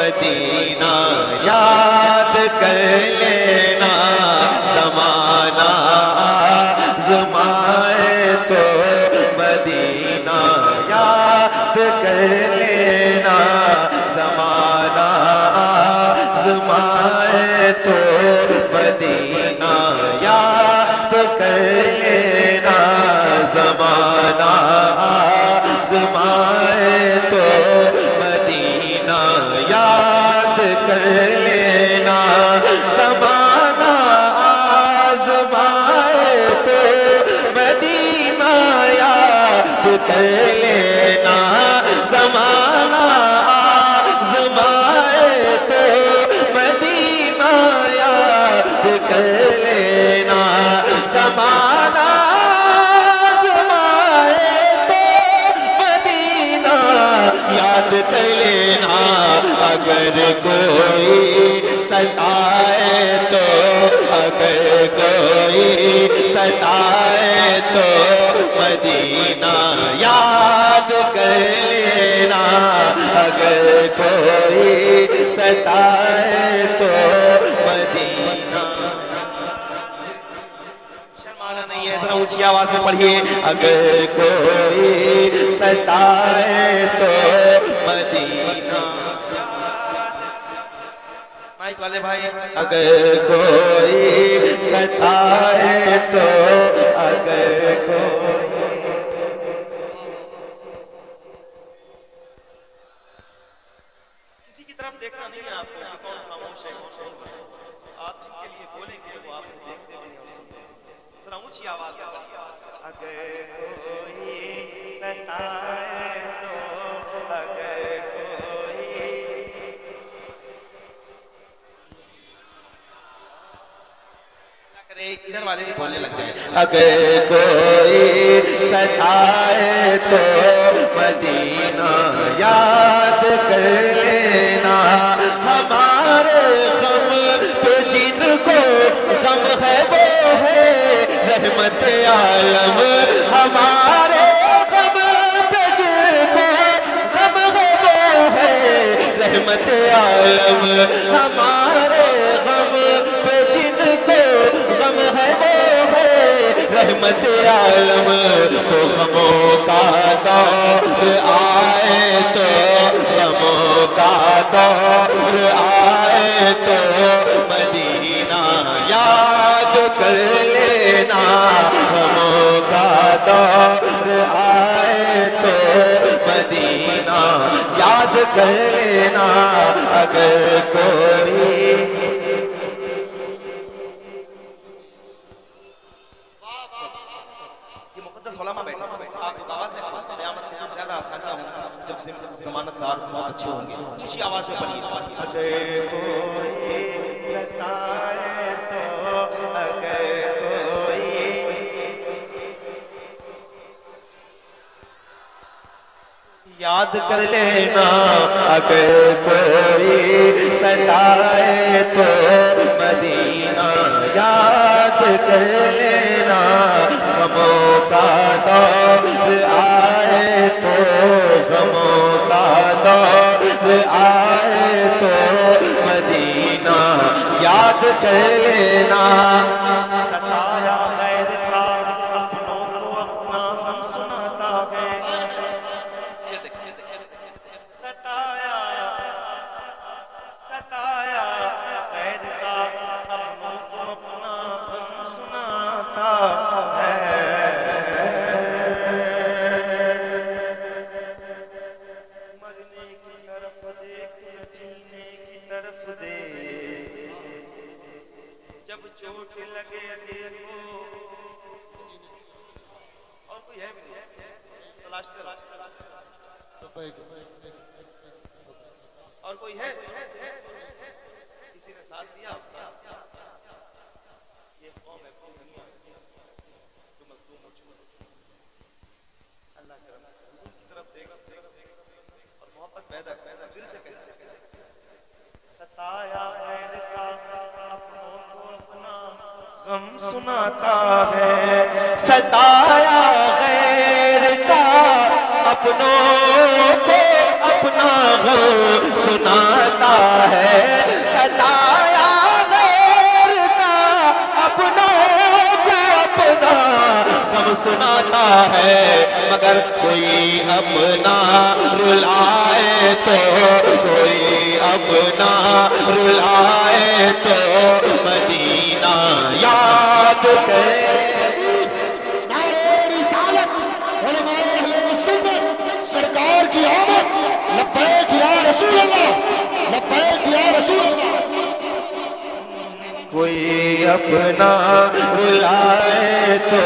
مدینہ یاد کر لینا، زمانہ آزمائے تو مدینہ یاد کر لینا، زمانہ آزمائے تو مدینہ یاد کر لینا، زمانہ آزمائے تو مدینہ یاد کر لینا، زمانہ آزمائے تو مدینہ یاد کر لینا، زمانہ آزمائے تو مدینہ یاد کر لینا، زمانہ آزمائے تو مدینہ یاد کر لینا، اگر کوئی ستائے تو، اگر کوئی ستائے تو مدینہ یاد کر لینا، اگر کوئی ستائے تو مدینہ۔ شرمانا نہیں ہے، ذرا اونچی آواز میں پڑھیے، اگر کوئی ستائے تو مدینہ۔ مائک والے بھائی، اگر کوئی ستائے تو، اگر کوئی کسی کی طرف دیکھنا نہیں ہے آپ کو کہ کون خاموش ہے، آپ جن کے لیے بولیں گے وہ آپ کو دیکھتے بھی نہیں اور سنتے ہیں۔ ذرا اونچی آواز میں، اگر کوئی ستائے تو، اگر کوئی ادھر والے بھی بولنے لگ جائیں، اگر کوئی ستائے تو مدینہ یاد کر لینا، ہمارے غم پہ جن کو غم ہے وہ ہے رحمت عالم، ہمارے غم پہ جن کو غم ہے وہ ہے رحمت عالم، ہمارے غم پہ جن کو غم ہے وہ ہے رحمت عالم، تو غموں کا دور آئے تو، غموں کا دور آئے تو مدینہ یاد کر لینا، غموں کا دور آئے تو مدینہ یاد کر لینا، اگر کوئی علماء بیٹھے ہیں، آپ آواز ہے، قیامت کے دن زیادہ آسانیاں ہوں گی جب ضمانت دار بہت اچھے ہوں گے، اونچی آواز میں پڑھیے، اگر کوئی ستائے تو، اگر کوئی یاد کر لینا، اگر کوئی ستائے تو مدینہ یاد کر لینا، غموں کا دور آئے تو، غموں کا دور آئے تو مدینہ یاد کر لینا، ستایا غیر کا اپنوں کو اپنا غم سناتا ہے، ستایا ستایا غیر کا اپنوں کو اپنا غم سناتا ہے، مرنے کی طرف دیکھ جینے کی طرف دیکھ، جب چوٹ لگے دل کو، اور کوئی ہے بھی نہیں تلاشتے اور کوئی ہے کسی نے ساتھ دیا، یہ قوم ہے قوم دنیا جو مظلوم ہو چکا، اللہ کرم حضور کی طرف دیکھ اور محبت پیدا دل سے کہتے ہیں، ستایا غیر کا اپنوں کو اپنا غم سناتا ہے، ستایا غیر کا اپنوں کو اپنا غم سناتا سناتا ہے ستایا غیر کا اپنوں کو اپنا غم سناتا ہے مگر کوئی اپنا رلائے تو کوئی اپنا رلائے تو مدینہ یاد کرے سرکار کی آمد لبیک یا رسول اللہ لبیک یا رسول اللہ کوئی اپنا رلائے تو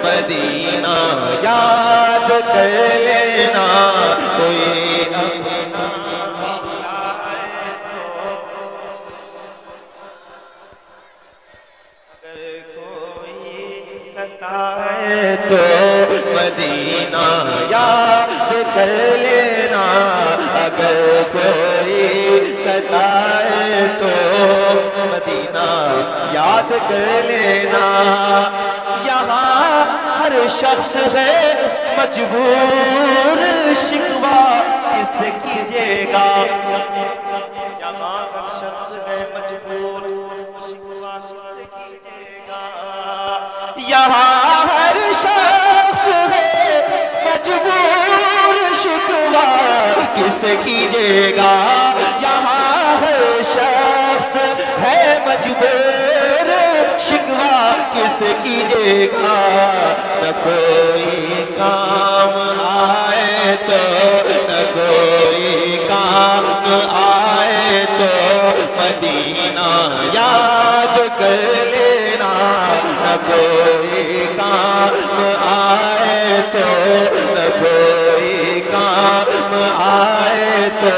مدینہ یاد کر لینا کوئی اپنا رلائے تو اگر کوئی ستائے تو مدینہ یاد کر لینا اگر کوئی ستائے تو مدینہ یاد کر لینا یہاں ہر شخص ہے مجبور شکوہ کس کیجیے گا یہاں ہر شخص ہے مجبور شکوہ کس کیجیے گا یہاں ہر شخص ہے مجبور شکوہ کس کیجیے گا یہاں ہر شخص ہے مجبور شکوہ کس کیجیے گا نہ کوئی کام آئے تو نہ کوئی کام آئے تو مدینہ یاد کر لینا نہ کوئی کام آئے تو نہ کوئی کام آئے تو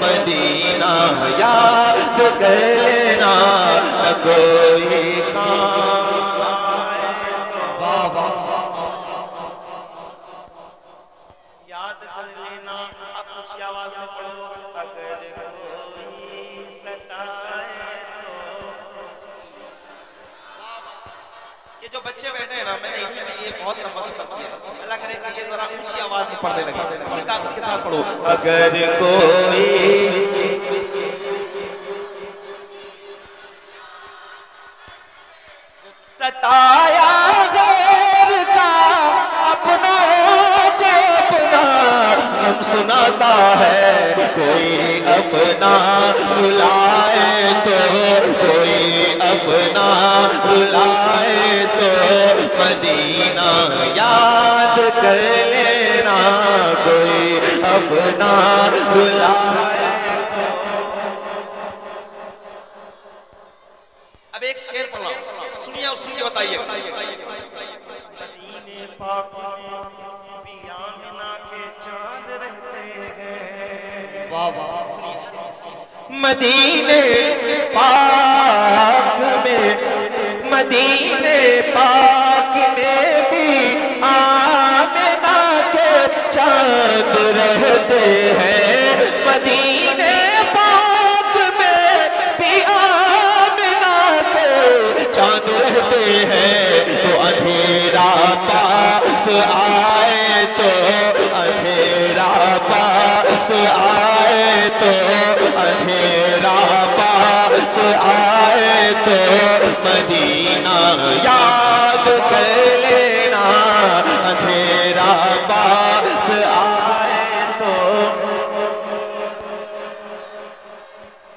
مدینہ یاد کر لینا نہ کوئی کام آئے تو یاد کر لینا اب کچھ آواز میں پڑھو اگر کوئی ستائے تو یہ جو بچے بیٹھے ہیں نا میں نے انہی کے لیے بہت لمبا سفر کیا اللہ کرے کہ یہ ذرا اونچی آواز میں پڑھنے لگے پوری طاقت کے ساتھ پڑھو اگر کوئی ستایا غیر کا اپنوں کو اپنا غم سناتا ہے کوئی اپنا رلائے تو کوئی اپنا رلائے تو مدینہ یاد کر لینا کوئی اپنا رلائے اب ایک شعر پڑھا سنیے اور سن کے بتائیے مدینے پاک میں بھی آمنہ کے چاند رہتے ہیں مدینے پاک میں مدینے پاک میں بھی آمنہ کے چاند رہتے ہیں مدینے پاک میں بھی چاند رہتے ہیں تو اندھیرا پاس آئے تو اندھیرا پاس آئے تو اندھیرا پاس آئے تو مدینہ یاد کر لینا اندھیرا پاس آئے تو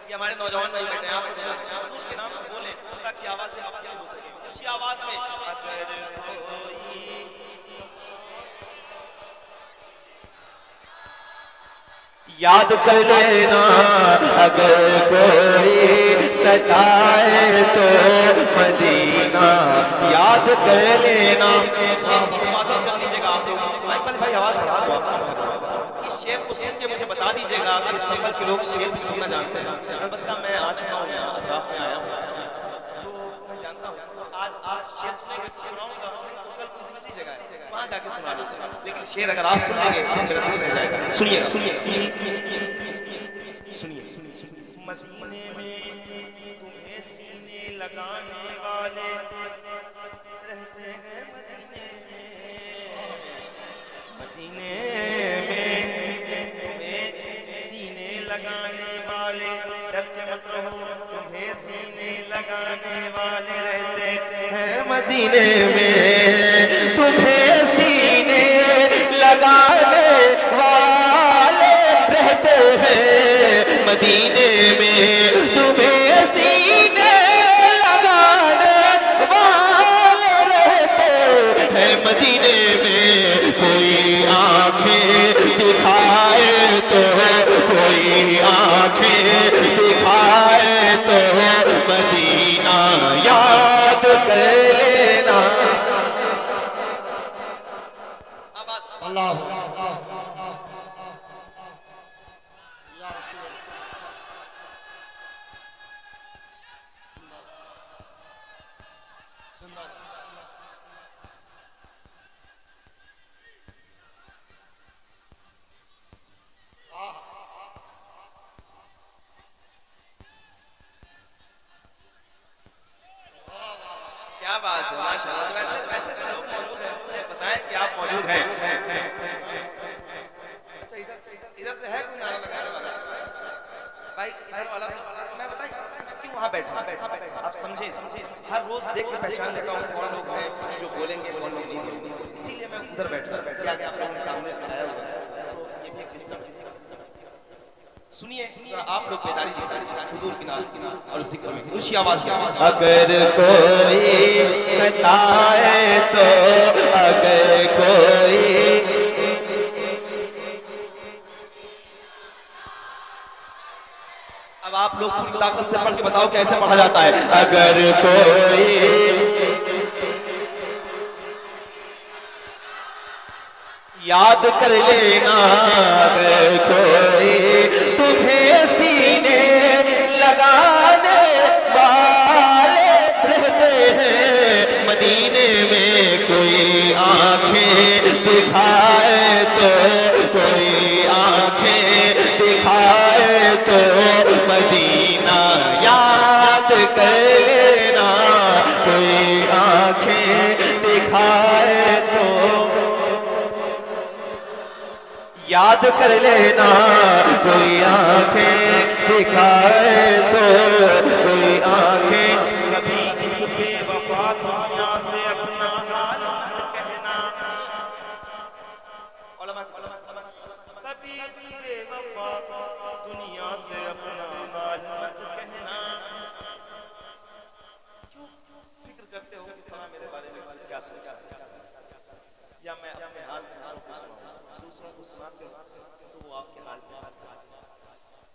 یہ ہمارے نوجوان بھائی بیٹھے ہیں آپ سے حضور کے نام بولیں تاکہ آواز سے آپ کیا ہو سکے اچھی آواز میں اگر کوئی یاد کر لینا اگر کوئی ستائے تو مدینہ یاد کر لینا حفاظت کر لیجیے گا آپ لوگ بھائی آواز بڑھا دو آپ اس شعر کو سن کے مجھے بتا دیجیے گا کہ سنبھل کے لوگ شعر بھی سننا جانتے ہیں البتہ میں آج چکا ہوں یہاں اطراف میں آیا ہوں تو میں جانتا ہوں تو آج آپ شعر سنیں گے تو سناؤں گا تو کل کوئی دوسری جگہ ہے وہاں جا کے سنا لیجیے لیکن شعر اگر آپ سن لیں گے تو میرا دل رہ جائے گا سنیے مدینے میں تمہیں سینے لگانے والے رہتے ہیں مدینے میں تمہیں سینے لگانے جانے والے ڈرتے مت رہو تمہیں سینے لگانے والے رہتے ہیں مدینے میں تمہیں سینے لگانے والے رہتے ہیں مدینے میں تمہیں سینے لگانے والے رہتے ہیں مدینے میں کوئی آنکھیں دکھائے تو کوئی آنکھیں دکھائے تو مدینہ یاد کر لینا اللہ یا رسول اللہ زندہ کیا بات ہے ماشاءاللہ تو ویسے لوگ موجود ہیں مجھے بتائیں کہ آپ موجود ہیں اچھا ادھر سے ہے کوئی نعرہ لگانے والا بھائی ادھر والا میں بتائیں کیوں وہاں بیٹھا آپ سمجھیں ہر روز دیکھ کے پہچان لیتا ہوں کون لوگ ہیں جو بولیں گے کون لوگ نہیں بولیں گے اسی لیے میں ادھر بیٹھا کیا کہ آپ لوگوں کے سامنے آیا ہوا ہے تو یہ بھی ایک ڈسٹرب سنیے آپ لوگ بیداری دکھائیں حضور کی نام اور ذکر میں اونچی آواز میں اگر کوئی ستائے تو اگر کوئی اب آپ لوگ پوری طاقت سے پڑھ کے بتاؤ کہ ایسے پڑھا جاتا ہے اگر کوئی یاد کر لینا اگر کوئی تمہیں سینے لگانے والے رہتے ہیں مدینے میں کوئی آنکھیں دکھائے تو کوئی آنکھیں دکھائے تو مدینہ یاد کر لینا کوئی آنکھیں دکھائے تو یاد کر لینا کوئی آنکھیں دکھائے تو کوئی آنکھیں کبھی اس بے وفا دنیا سے اپنا حال مت کہنا کبھی اس بے وفا دنیا سے اپنا حال مت کہنا کیوں فکر کرتے ہو کہ تھوڑا میرے بارے میں کیا سوچا یا میں اپنے حال دوسروں کو سناتے ہوں تو وہ آپ کے حال میں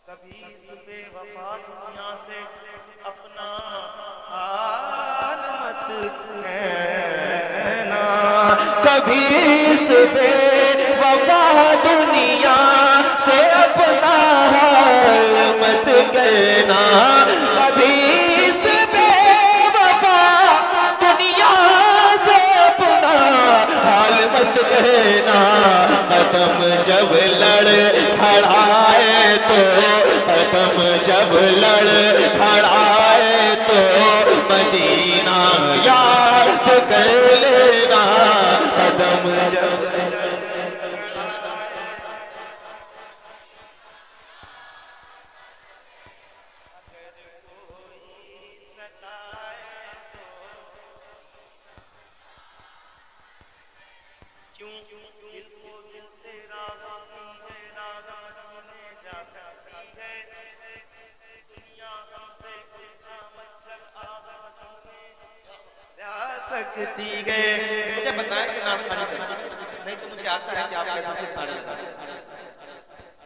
کبھی اس بے وفا دنیا سے اپنا حال مت کہنا کبھی اس بے وفا دنیا سے اپنا حال مت کہنا کبھی اس بے وفا دنیا سے اپنا حال مت کہنا قدم جب لڑ کھڑائے تو قدم جب لڑ کھڑائے تو مدینہ یاد کر لینا قدم جب سکتی گئے مجھے بتائیں کہ نام خانی کریں نہیں تو مجھے آتا ہے کہ آپ کیسے سکھا رہے ہیں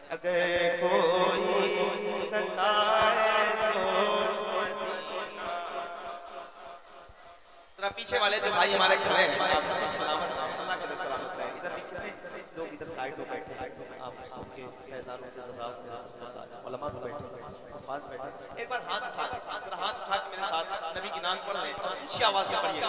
اگر کوئی ستائے تو مدینہ ذرا پیچھے والے جو بھائی ہمارے کھڑے ہیں آپ سب سلامت اللہ کا سلامت رہے ادھر بھی کتنے لوگ ادھر سائڈ پہ بیٹھے آپ سب کے ہزاروں کے ذرات میرے سب علماء کو بیٹھے حفاظ بیٹھے ایک بار ہاتھ اٹھا کے میرے ساتھ نبی کی نام پڑھ لیں اور اونچی آواز میں پڑھیے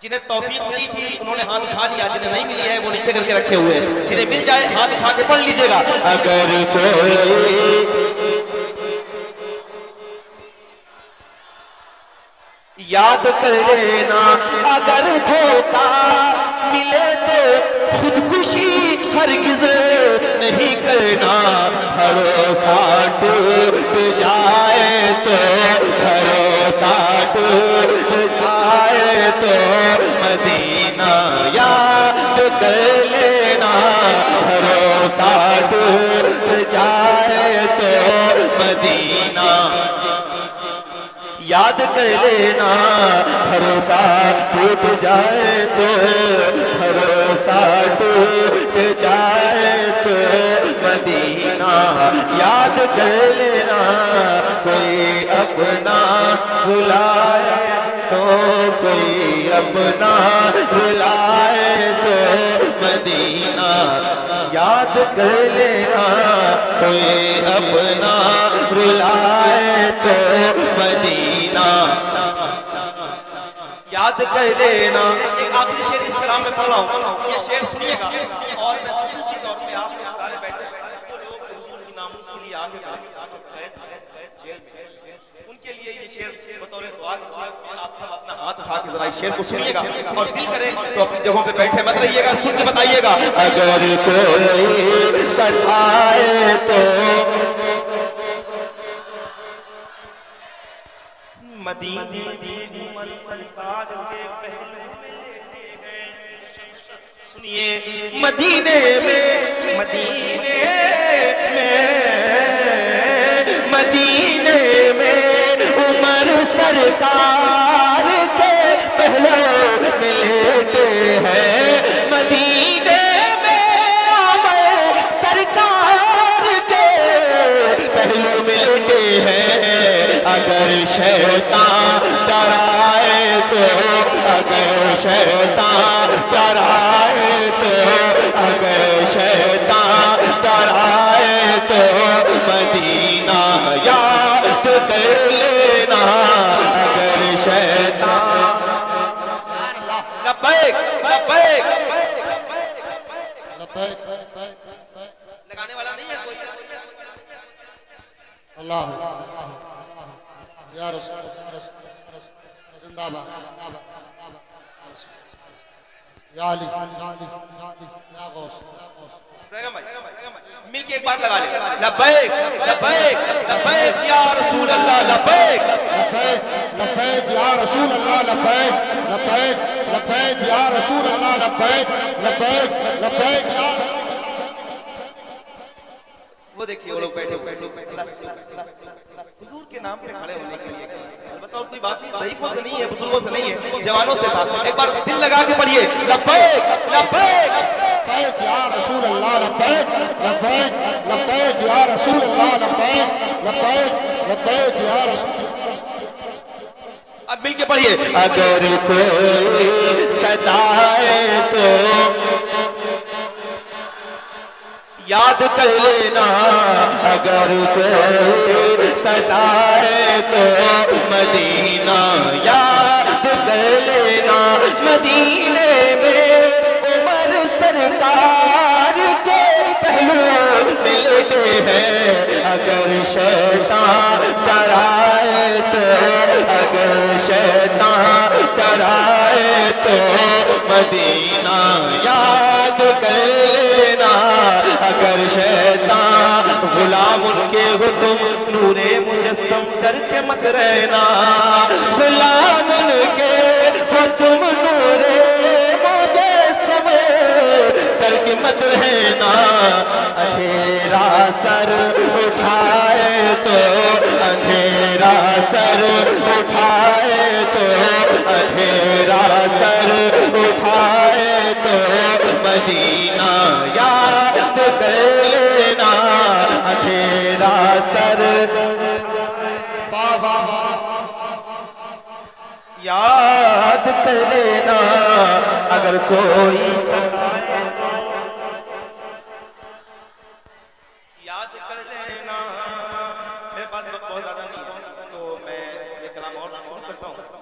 جنہیں توفیق ملی تھی انہوں نے ہاتھ اٹھا لیا جنہیں نہیں ملی ہے وہ نیچے کر کے رکھے ہوئے ہیں جنہیں مل جائے ہاتھ اٹھا کے پڑھ لیجئے گا اگر کوئی یاد کر لینا اگر دھوکا ملے تو خودکشی ہرگز بھروسہ ٹوٹ جائے تو بھروسہ ٹوٹ جائے تو مدینہ یاد کر لینا بھروسہ ٹوٹ جائے تو مدینہ یاد کر لینا بھروسہ ٹوٹ جائے تو بھروسہ ٹوٹ جائے تو مدینہ یاد کر لینا کوئی اپنا بلائے تو کوئی اپنا بلائے تو مدینہ یاد کر لینا کوئی اپنا بلائے تو مدینہ یاد کر لینا. ایک آخری شعر اس کلام میں پڑھ رہا ہوں, یہ شعر سنیے گا, اور میں خصوصی طور پہ آپ لوگ سارے بیٹھے جو لوگ حضور کی ناموس کے لیے آگے قید جیل میں, ان کے لیے یہ شعر بطور دعا کی صورت میں آپ سب اپنا ہاتھ اٹھا کے ذرا اس شعر کو سنیے گا, اور دل کرے تو اپنی جگہوں پہ بیٹھے مت رہیے گا, سن کے بتائیے گا. اگر کوئی ستائے تو مدینے دی عمر سرکار کے پہلو میں ہیں, سنیے مدینے میں عمر سرکار کے پہلو ملتے ہیں, مدینے میں عمر سرکار کے پہلو ملتے ہیں. اگر شیطان ڈرائے تو اگر شیطان ڈرائے تو اگر شیطان ڈرائے تو مدینہ یاد کر لینا اگر شیطان لبیک لبیک لبیک لگانے والا نہیں ہے کوئی. اللہ یا رسول زندہ باد یا علی یا غوث مل کے ایک بار لگا لیں. لبیک لبیک لبیک یا رسول اللہ, لبیک لبیک لبیک یا رسول اللہ, لبیک لبیک لبیک یا رسول اللہ, لبیک لبیک لبیک یا رسول اللہ. وہ دیکھیے وہ لوگ بیٹھے حضور کے نام پہ کھڑے ہونے کے لیے. بتاؤ کوئی بات نہیں, ضعیفوں سے نہیں ہے, بزرگوں سے نہیں ہے, جوانوں سے تھا. ایک بار دل لگا کے پڑھیے لبیک لبیک لبیک یا رسول اللہ, لبیک لبیک لبیک یا رسول اللہ, لبیک لبیک لبیک یا رسول اللہ. اب مل کے پڑھیے. اگر کوئی ستائے تو یاد کر لینا اگر کوئی ستائے تو مدینہ یاد کر لینا. مدینے میں عمر سرکار کے پہلو ملتے ہیں, اگر شیطان ڈرائے تو اگر شیطان ڈرائے تو مدینہ یاد کر لینا اگر شیطان غلام ان کے ہو تم نور مجسم در کے مت رہنا, غلام ان کے ہو تم نور مجسم در کے مت رہنا. اندھیرا سر اٹھائے تو اندھیرا سر اٹھائے تو اندھیرا سر اٹھائے تو مدینہ یاد کر لینا اندھیرا سر یاد کر لینا اگر کوئی ستا